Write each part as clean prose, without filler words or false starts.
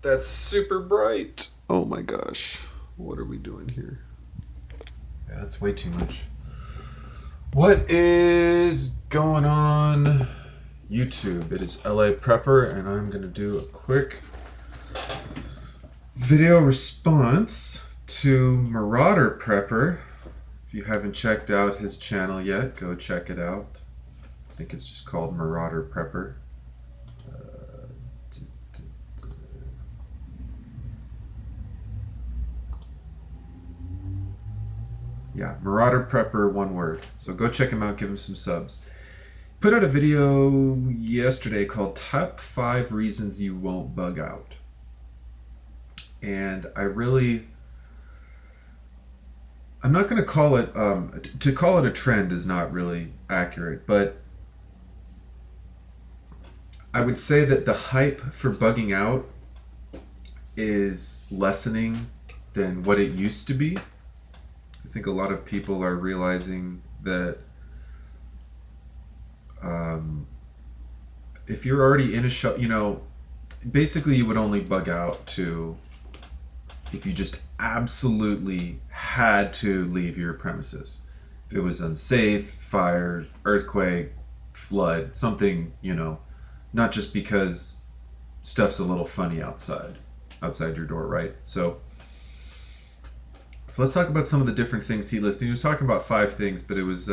That's super bright. Oh my gosh. What are we doing here? Yeah, that's way too much. What is going on YouTube? It is LA Prepper, and I'm going to do a quick video response to Marauder Prepper. If you haven't checked out his channel yet, go check it out. I think it's just called Marauder Prepper. Yeah, Marauder Prepper, one word. So go check him out, give him some subs. Put out a video yesterday called Top 5 Reasons You Won't Bug Out. And I'm not going to call it, to call it a trend is not really accurate, but I would say that the hype for bugging out is lessening than what it used to be. I think a lot of people are realizing that if you're already in a shop, basically you would only bug out to if you just absolutely had to leave your premises. If it was unsafe, fire, earthquake, flood, something, not just because stuff's a little funny outside your door, right? So let's talk about some of the different things he listed. He was talking about 5 things, but it was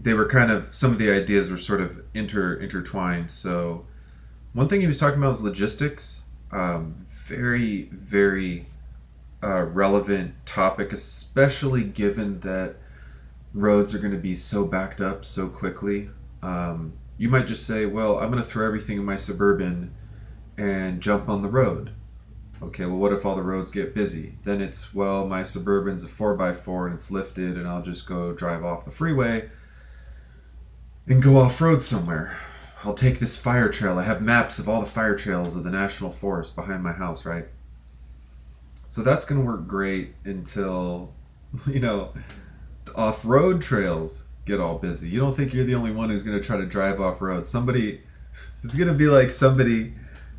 they were kind of, some of the ideas were sort of intertwined. So one thing he was talking about was logistics. Very, very relevant topic, especially given that roads are going to be so backed up so quickly. You might just say, well, I'm going to throw everything in my Suburban and jump on the road. Okay, well, what if all the roads get busy? Then it's, well, my Suburban's a 4x4 and it's lifted, and I'll just go drive off the freeway and go off-road somewhere. I'll take this fire trail. I have maps of all the fire trails of the National Forest behind my house, right? So that's going to work great until, the off-road trails get all busy. You don't think you're the only one who's going to try to drive off-road. It's going to be like somebody,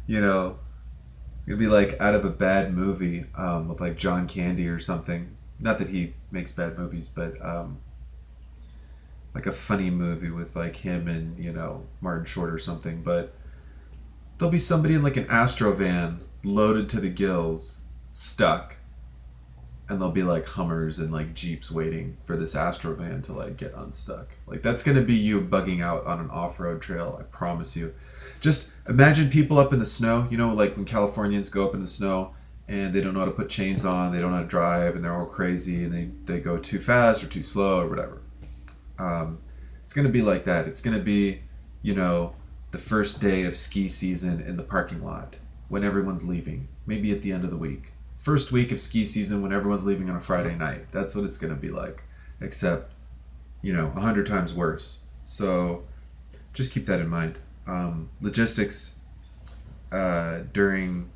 it'd be like out of a bad movie with like John Candy or something. Not that he makes bad movies, but like a funny movie with like him and Martin Short or something. But there'll be somebody in like an Astro van loaded to the gills, stuck, and there'll be like Hummers and like Jeeps waiting for this Astro van to like get unstuck. Like that's gonna be you bugging out on an off-road trail. I promise you. Just imagine people up in the snow. Like when Californians go up in the snow and they don't know how to put chains on, they don't know how to drive, and they're all crazy, and they go too fast or too slow or whatever. It's going to be like that. It's going to be, the first day of ski season in the parking lot when everyone's leaving, maybe at the end of the week. First week of ski season when everyone's leaving on a Friday night. That's what it's going to be like, except, 100 times worse. So just keep that in mind. Logistics during,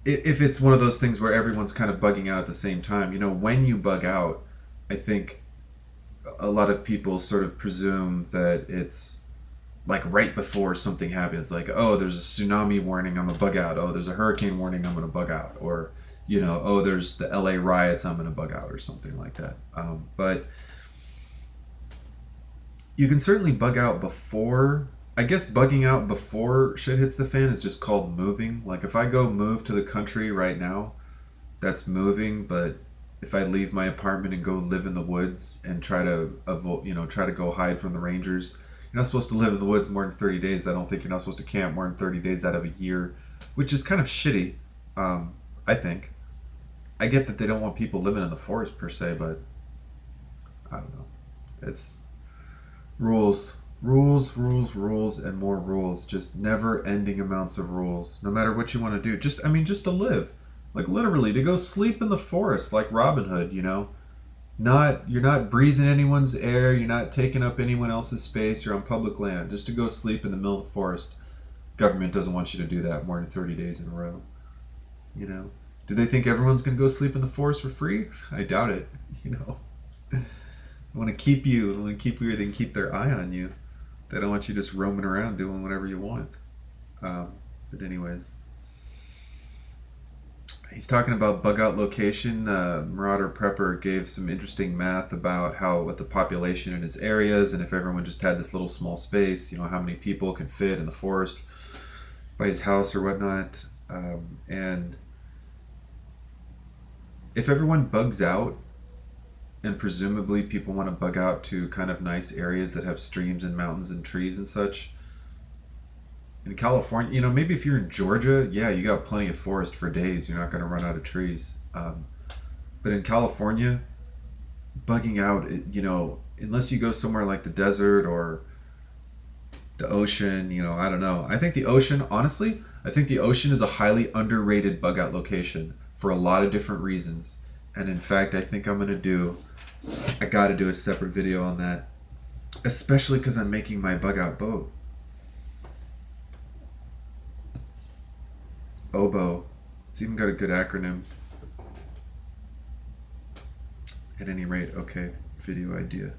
if it's one of those things where everyone's kind of bugging out at the same time, when you bug out, I think a lot of people sort of presume that it's like right before something happens, like, oh, there's a tsunami warning, I'm gonna bug out. Oh, there's a hurricane warning, I'm gonna bug out. Or, oh, there's the LA riots, I'm gonna bug out, or something like that. But you can certainly bug out before. I guess bugging out before shit hits the fan is just called moving. Like if I go move to the country right now, that's moving. But if I leave my apartment and go live in the woods and try to try to go hide from the rangers, you're not supposed to live in the woods more than 30 days. I don't think you're not supposed to camp more than 30 days out of a year, which is kind of shitty. I think. I get that they don't want people living in the forest per se, but I don't know. It's rules, rules, and more rules. Just never-ending amounts of rules. No matter what you want to do, just to live. Like literally, to go sleep in the forest like Robin Hood, You're not breathing anyone's air, you're not taking up anyone else's space, you're on public land. Just to go sleep in the middle of the forest. Government doesn't want you to do that more than 30 days in a row. Do they think everyone's going to go sleep in the forest for free? I doubt it, They want to keep you, where they can keep their eye on you. They don't want you just roaming around doing whatever you want. But anyways, he's talking about bug out location. Marauder Prepper gave some interesting math about how what the population in his areas, and if everyone just had this little small space, how many people can fit in the forest by his house or whatnot. And if everyone bugs out, and presumably people want to bug out to kind of nice areas that have streams and mountains and trees and such. In California, maybe if you're in Georgia, yeah, you got plenty of forest for days. You're not going to run out of trees. But in California, bugging out, unless you go somewhere like the desert or the ocean, I don't know. I think the ocean, honestly, I think the ocean is a highly underrated bug out location for a lot of different reasons. And in fact, I got to do a separate video on that, especially because I'm making my bug out boat. OBO. It's even got a good acronym. At any rate, okay, video idea.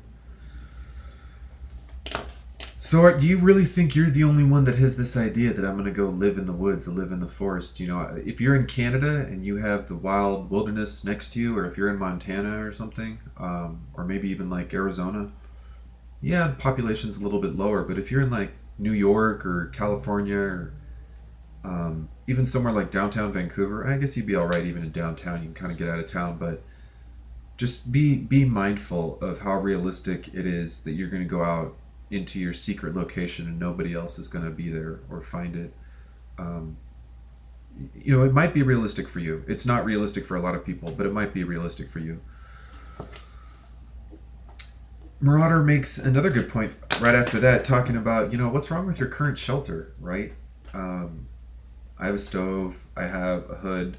So, do you really think you're the only one that has this idea that I'm going to go live in the woods, live in the forest? If you're in Canada and you have the wild wilderness next to you, or if you're in Montana or something, or maybe even like Arizona, yeah, the population's a little bit lower. But if you're in like New York or California or even somewhere like downtown Vancouver, I guess you'd be all right even in downtown. You can kind of get out of town, but just be mindful of how realistic it is that you're going to go out into your secret location and nobody else is going to be there or find it. It might be realistic for you. It's not realistic for a lot of people, but it might be realistic for you. Marauder makes another good point right after that, talking about, what's wrong with your current shelter, right? I have a stove, I have a hood,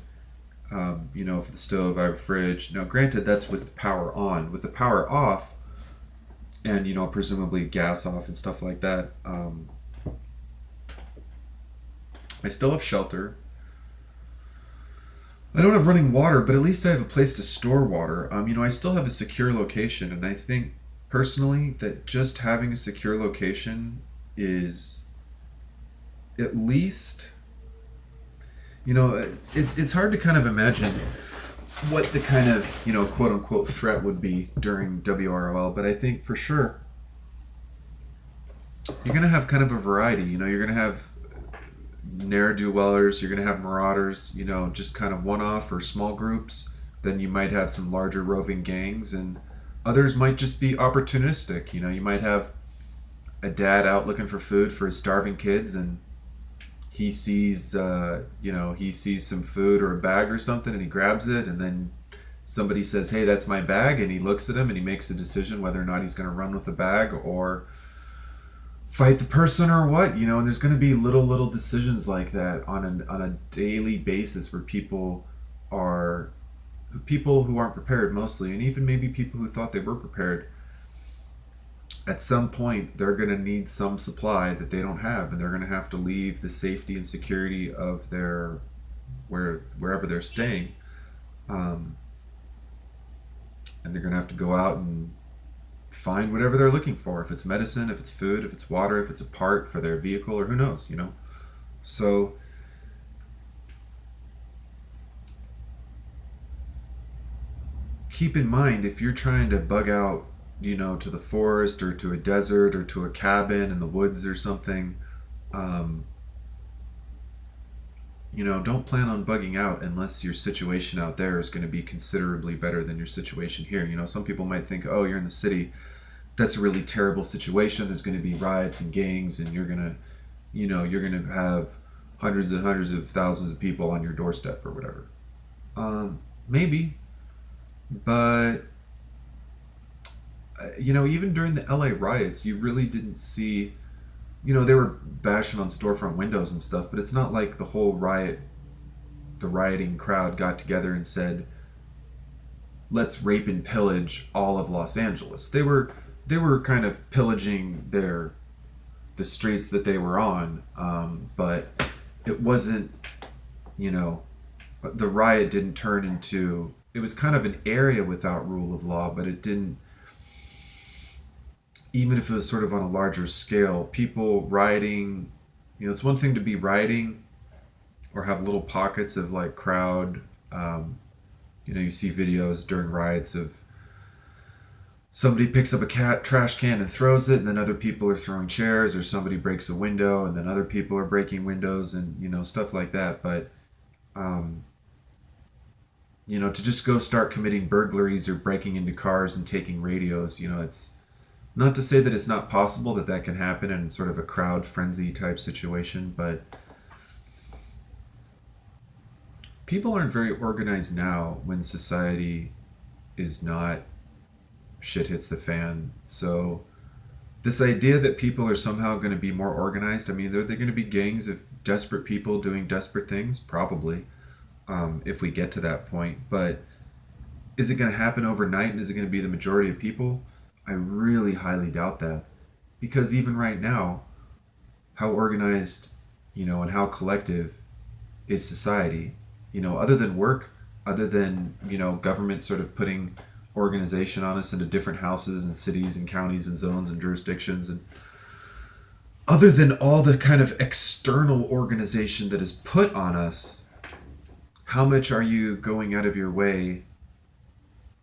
for the stove, I have a fridge. Now, granted, that's with the power on. With the power off, and, presumably gas off and stuff like that, I still have shelter. I don't have running water, but at least I have a place to store water. I still have a secure location, and I think, personally, that just having a secure location is at least... it's hard to kind of imagine what the kind of, quote unquote threat would be during WROL, but I think for sure you're going to have kind of a variety. You're going to have ne'er-do-wellers, you're going to have marauders, just kind of one-off or small groups. Then you might have some larger roving gangs, and others might just be opportunistic. You might have a dad out looking for food for his starving kids, and he sees some food or a bag or something, and he grabs it, and then somebody says, hey, that's my bag, and he looks at him and he makes a decision whether or not he's going to run with the bag or fight the person or what, and there's going to be little decisions like that on a daily basis where people who aren't prepared mostly, and even maybe people who thought they were prepared, at some point they're going to need some supply that they don't have, and they're going to have to leave the safety and security of their wherever they're staying, and they're going to have to go out and find whatever they're looking for, if it's medicine, if it's food, if it's water, if it's a part for their vehicle, or who knows, so keep in mind, if you're trying to bug out to the forest or to a desert or to a cabin in the woods or something, don't plan on bugging out unless your situation out there is going to be considerably better than your situation here. Some people might think, oh, you're in the city, that's a really terrible situation. There's going to be riots and gangs, and you're going to have hundreds and hundreds of thousands of people on your doorstep or whatever. Maybe, but even during the LA riots, you really didn't see, they were bashing on storefront windows and stuff, but it's not like the rioting crowd got together and said, let's rape and pillage all of Los Angeles. They were kind of pillaging the streets that they were on, but it wasn't, the riot didn't turn into, it was kind of an area without rule of law, but it didn't, even if it was sort of on a larger scale, people rioting, it's one thing to be rioting or have little pockets of like crowd. You see videos during riots of somebody picks up a trash can and throws it, and then other people are throwing chairs, or somebody breaks a window, and then other people are breaking windows, and stuff like that. But um, to just go start committing burglaries or breaking into cars and taking radios, it's not to say that it's not possible that that can happen in sort of a crowd frenzy type situation, but people aren't very organized now when society is not, shit hits the fan. So this idea that people are somehow going to be more organized, I mean, they're going to be gangs of desperate people doing desperate things, probably, if we get to that point. But is it going to happen overnight, and is it going to be the majority of people? I really highly doubt that. Because even right now, how organized, and how collective is society? Other than work, other than, government sort of putting organization on us into different houses and cities and counties and zones and jurisdictions, and other than all the kind of external organization that is put on us, how much are you going out of your way,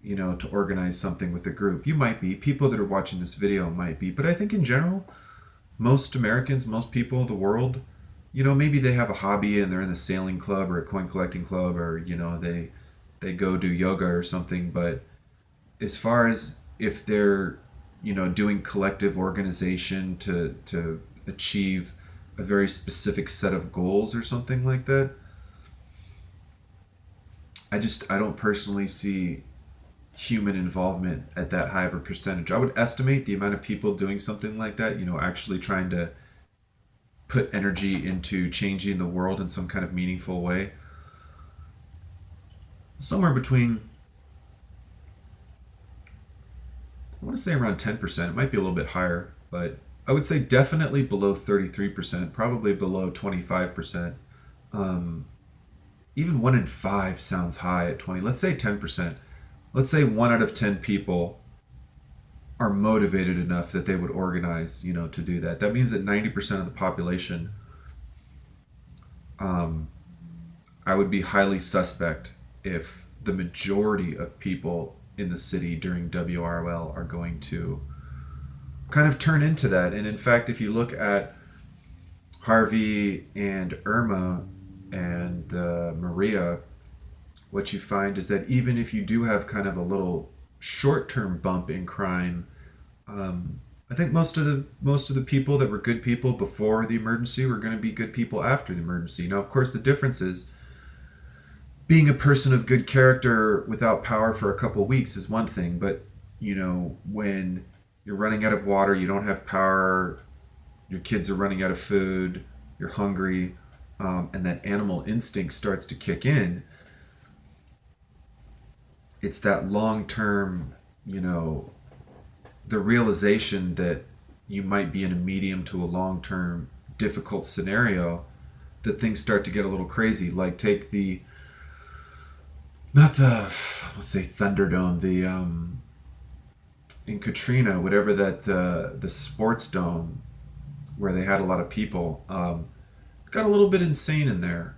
to organize something with a group? You might be. People that are watching this video might be. But I think in general, most Americans, most people of the world, maybe they have a hobby and they're in a sailing club or a coin collecting club, or, they go do yoga or something. But as far as if they're, doing collective organization to achieve a very specific set of goals or something like that, I don't personally see human involvement at that high of a percentage. I would estimate the amount of people doing something like that, actually trying to put energy into changing the world in some kind of meaningful way, somewhere between, I want to say around 10%. It might be a little bit higher, but I would say definitely below 33%, probably below 25%. Even 1 in 5 sounds high at 20. Let's say 10%. Let's say 1 out of 10 people are motivated enough that they would organize, to do that. That means that 90% of the population, I would be highly suspect if the majority of people in the city during WRL are going to kind of turn into that. And in fact, if you look at Harvey and Irma and Maria, what you find is that even if you do have kind of a little short-term bump in crime, I think most of the people that were good people before the emergency were going to be good people after the emergency. Now, of course, the difference is being a person of good character without power for a couple of weeks is one thing, but when you're running out of water, you don't have power, your kids are running out of food, you're hungry, and that animal instinct starts to kick in. It's that long-term, the realization that you might be in a medium to a long-term difficult scenario, that things start to get a little crazy. Like take let's say Thunderdome, in Katrina, whatever that, the sports dome where they had a lot of people, got a little bit insane in there.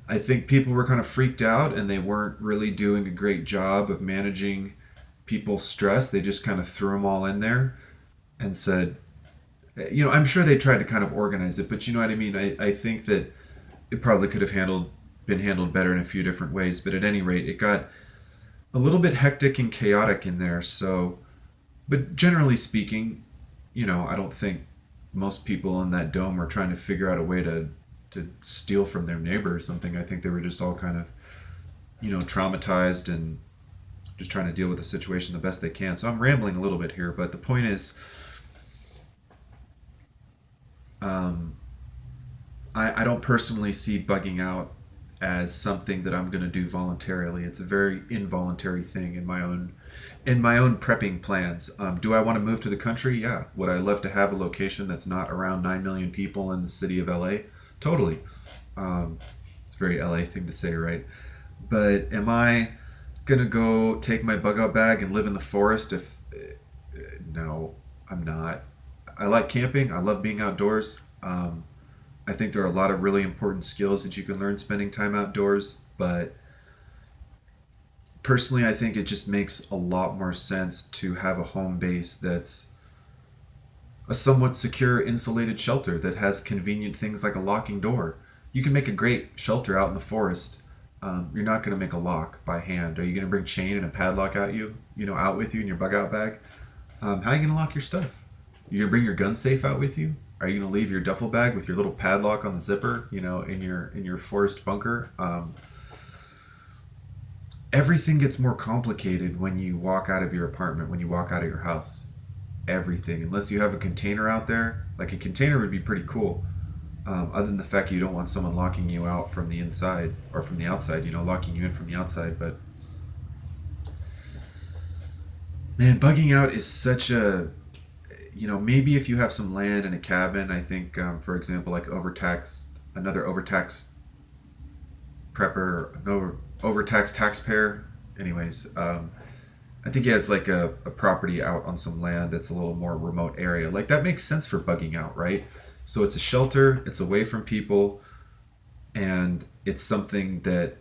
I think people were kind of freaked out and they weren't really doing a great job of managing people's stress. They just kind of threw them all in there and said, I'm sure they tried to kind of organize it, but you know what I mean? I think that it probably could have been handled better in a few different ways, but at any rate, it got a little bit hectic and chaotic in there. So, but generally speaking, I don't think most people in that dome were trying to figure out a way to steal from their neighbor or something. I think they were just all kind of, traumatized and just trying to deal with the situation the best they can. So I'm rambling a little bit here, but the point is, I don't personally see bugging out as something that I'm going to do voluntarily. It's a very involuntary thing in my own prepping plans. Do I want to move to the country? Yeah. Would I love to have a location that's not around 9 million people in the city of LA? Totally. It's a very LA thing to say, right? But am I going to go take my bug out bag and live in the forest? No, I'm not. I like camping. I love being outdoors. I think there are a lot of really important skills that you can learn spending time outdoors, but personally, I think it just makes a lot more sense to have a home base that's a somewhat secure, insulated shelter that has convenient things like a locking door. You can make a great shelter out in the forest. You're not going to make a lock by hand. Are you going to bring chain and a padlock out with you in your bug out bag? How are you going to lock your stuff? You going to bring your gun safe out with you? Are you going to leave your duffel bag with your little padlock on the zipper, in your forest bunker? Everything gets more complicated when you walk out of your apartment, when you walk out of your house. Everything, unless you have a container out there. Like a container would be pretty cool. Other than the fact you don't want someone locking you out from the inside or from the outside, locking you in from the outside. But man, bugging out is such maybe if you have some land and a cabin, I think, for example, like another overtaxed prepper, no overtaxed taxpayer. Anyways, I think he has like a property out on some land that's a little more remote area. Like that makes sense for bugging out, right? So it's a shelter, it's away from people, and it's something that,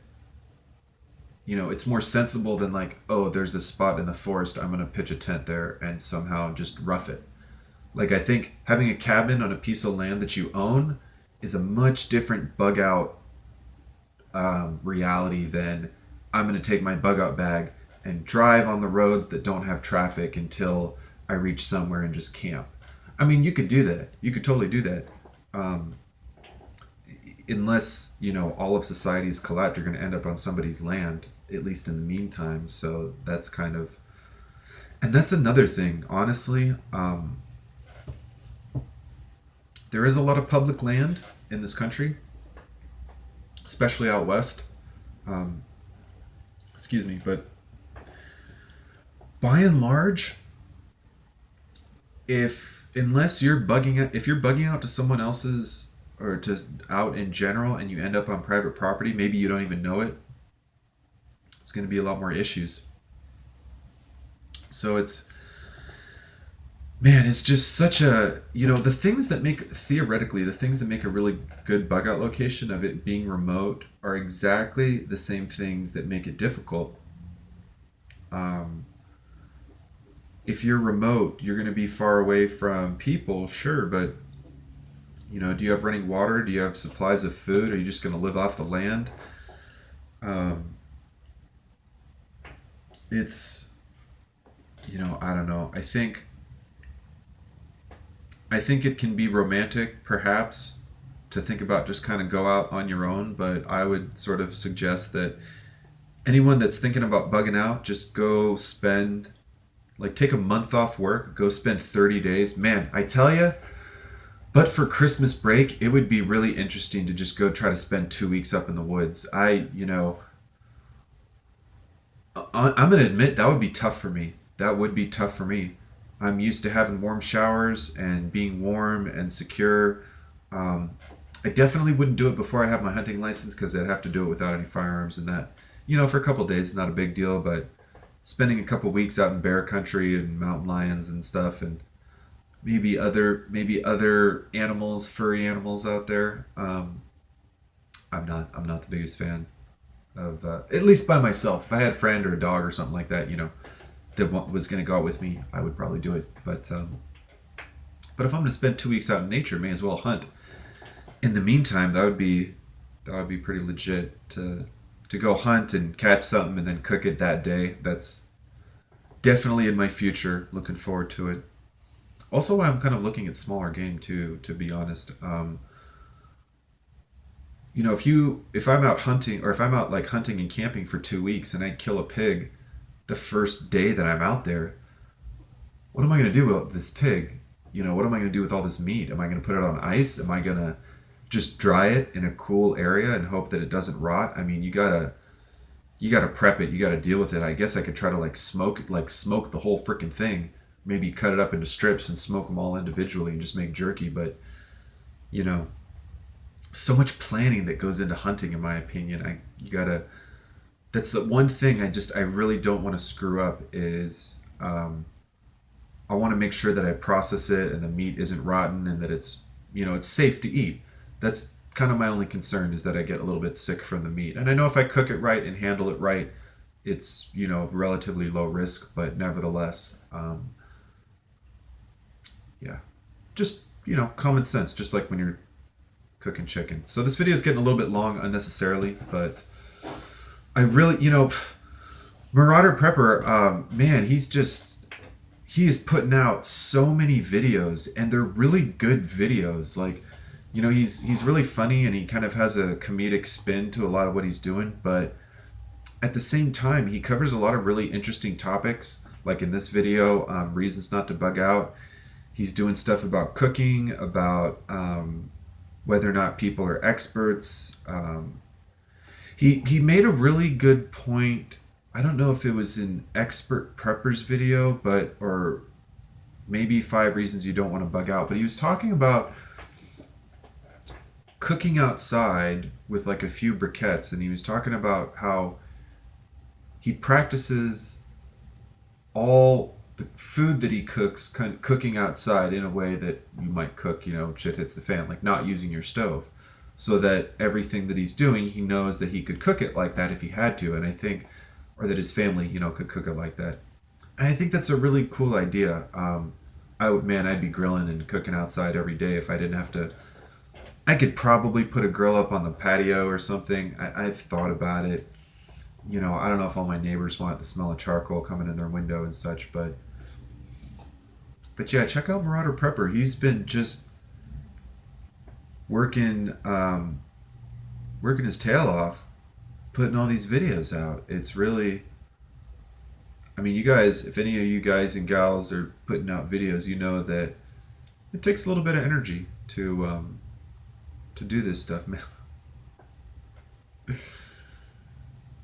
it's more sensible than like, oh, there's this spot in the forest, I'm going to pitch a tent there and somehow just rough it. Like I think having a cabin on a piece of land that you own is a much different bug out reality than I'm going to take my bug out bag and drive on the roads that don't have traffic until I reach somewhere and just camp. I mean, you could do that. You could totally do that. Unless, all of society's collapsed, you're going to end up on somebody's land, at least in the meantime. So that's and that's another thing, honestly. There is a lot of public land in this country, especially out west. Excuse me, but by and large, unless you're bugging out to someone else's or to out in general and you end up on private property, maybe you don't even know it, it's going to be a lot more issues. So it's just such the things that make a really good bug out location of it being remote are exactly the same things that make it difficult. If you're remote, you're going to be far away from people, sure, but do you have running water? Do you have supplies of food? Are you just going to live off the land? It's, I don't know. I think it can be romantic, perhaps, to think about just kind of go out on your own, but I would sort of suggest that anyone that's thinking about bugging out, just go take a month off work, go spend 30 days. Man, I tell you, but for Christmas break, it would be really interesting to just go try to spend 2 weeks up in the woods. I'm going to admit that would be tough for me. That would be tough for me. I'm used to having warm showers and being warm and secure. I definitely wouldn't do it before I have my hunting license because I'd have to do it without any firearms and that. For a couple of days is not a big deal, but spending a couple of weeks out in bear country and mountain lions and stuff and maybe other animals, furry animals out there. I'm not the biggest fan of, at least by myself. If I had a friend or a dog or something like that, that was going to go out with me, I would probably do it. But if I'm going to spend 2 weeks out in nature, may as well hunt. In the meantime, that would be pretty legit to go hunt and catch something and then cook it that day. That's definitely in my future. Looking forward to it. Also, I'm kind of looking at smaller game too, to be honest. If I'm out hunting or if I'm out like hunting and camping for 2 weeks and I kill a pig the first day that I'm out there, what am I going to do with this pig? What am I going to do with all this meat? Am I going to put it on ice? Am I going to just dry it in a cool area and hope that it doesn't rot? I mean, you gotta prep it. You gotta deal with it. I guess I could try to smoke the whole freaking thing. Maybe cut it up into strips and smoke them all individually and just make jerky. But so much planning that goes into hunting, in my opinion. That's the one thing I really don't want to screw up is I want to make sure that I process it and the meat isn't rotten and that it's it's safe to eat. That's kind of my only concern, is that I get a little bit sick from the meat. And I know if I cook it right and handle it right, it's, relatively low risk, but nevertheless, yeah, just, common sense, just like when you're cooking chicken. So this video is getting a little bit long unnecessarily, but I really, Marauder Prepper, man, he is putting out so many videos, and they're really good videos. Like, he's really funny, and he kind of has a comedic spin to a lot of what he's doing, but at the same time, he covers a lot of really interesting topics. Like in this video, Reasons Not to Bug Out, he's doing stuff about cooking, about whether or not people are experts. He made a really good point. I don't know if it was in Expert Prepper's video, or maybe 5 Reasons You Don't Want to Bug Out, but he was talking about cooking outside with like a few briquettes, and he was talking about how he practices all the food that he cooks, kind of cooking outside in a way that you might cook, shit hits the fan, like not using your stove, so that everything that he's doing, he knows that he could cook it like that if he had to. And I think, or that his family, could cook it like that. And I think that's a really cool idea. I'd be grilling and cooking outside every day if I didn't have to. I could probably put a grill up on the patio or something. I've thought about it. I don't know if all my neighbors want the smell of charcoal coming in their window and such, but yeah, check out Marauder Prepper. He's been just working his tail off, putting all these videos out. It's really, you guys, if any of you guys and gals are putting out videos, you know that it takes a little bit of energy to do this stuff, man.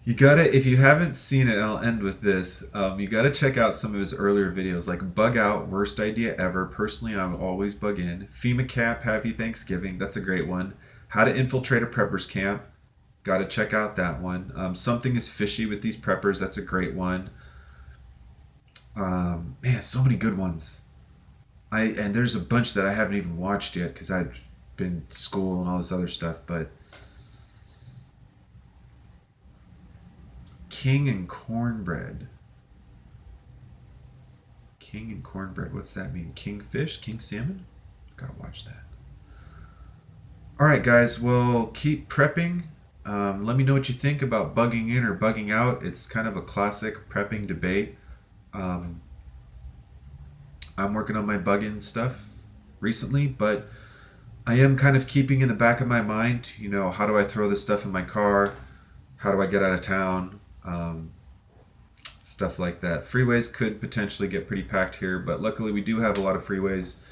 You gotta, if you haven't seen it, I'll end with this. You gotta check out some of his earlier videos, like Bug Out, Worst Idea Ever. Personally, I would always bug in. FEMA Camp, Happy Thanksgiving. That's a great one. How to Infiltrate a Prepper's Camp. Gotta check out that one. Something is Fishy with These Preppers. That's a great one. Man, so many good ones. And there's a bunch that I haven't even watched yet because I've been school and all this other stuff, but King and Cornbread. King and Cornbread. What's that mean? Kingfish? King salmon? Gotta watch that. Alright, guys. Well, keep prepping. Let me know what you think about bugging in or bugging out. It's kind of a classic prepping debate. I'm working on my bug-in stuff recently, but I am kind of keeping in the back of my mind, how do I throw this stuff in my car? How do I get out of town? Stuff like that. Freeways could potentially get pretty packed here, but luckily we do have a lot of freeways,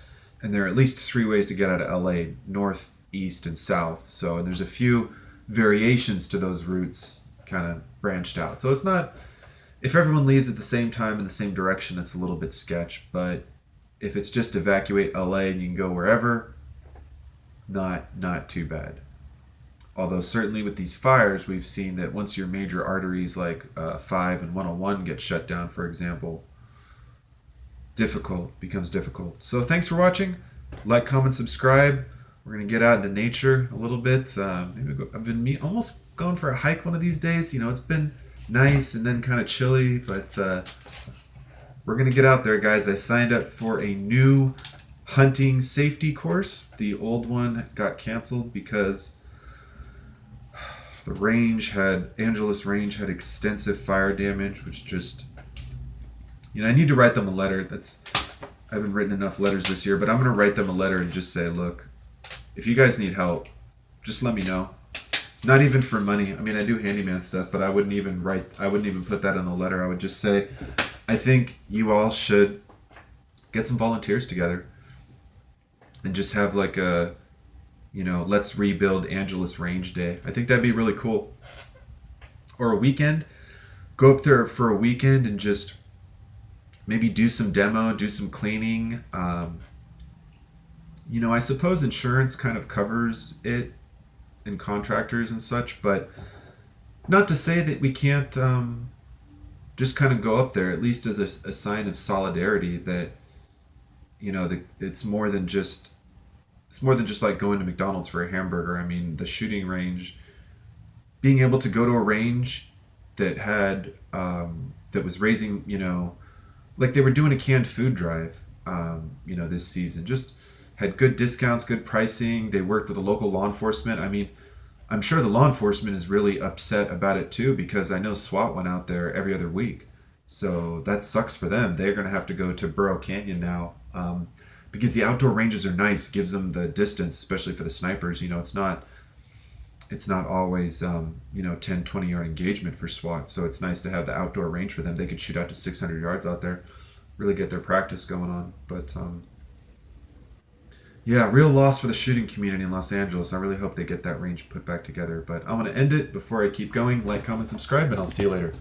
and there are at least 3 ways to get out of LA: north, east, and south. So, and there's a few variations to those routes kind of branched out. So it's not, if everyone leaves at the same time in the same direction, it's a little bit sketch, but if it's just evacuate LA and you can go wherever, not too bad. Although certainly with these fires, we've seen that once your major arteries like 5 and 101 get shut down, for example, becomes difficult. So thanks for watching. Like, comment, subscribe. We're going to get out into nature a little bit. I've been almost going for a hike one of these days. It's been nice and then kind of chilly, but we're going to get out there, guys. I signed up for a new hunting safety course. The old one got canceled because the Angeles Range had extensive fire damage, which just, I need to write them a letter. I haven't written enough letters this year, but I'm going to write them a letter and just say, look, if you guys need help, just let me know. Not even for money. I do handyman stuff, but I wouldn't even put that in the letter. I would just say, I think you all should get some volunteers together and just have like a, let's rebuild Angeles Range Day. I think that'd be really cool. Or a weekend. Go up there for a weekend and just maybe do some demo, do some cleaning. I suppose insurance kind of covers it, and contractors and such, but not to say that we can't just kind of go up there, at least as a sign of solidarity that, it's more than just it's more than just like going to McDonald's for a hamburger. I mean, the shooting range, being able to go to a range that had that was raising, like they were doing a canned food drive, this season. Just had good discounts, good pricing. They worked with the local law enforcement. I mean, I'm sure the law enforcement is really upset about it too because I know SWAT went out there every other week. So that sucks for them. They're going to have to go to Burrow Canyon now because the outdoor ranges are nice. Gives them the distance, especially for the snipers. It's not always 10, 20 yard engagement for SWAT. So it's nice to have the outdoor range for them. They could shoot out to 600 yards out there, really get their practice going on. But yeah, real loss for the shooting community in Los Angeles. I really hope they get that range put back together. But I'm going to end it before I keep going. Like, comment, subscribe, and I'll see you later.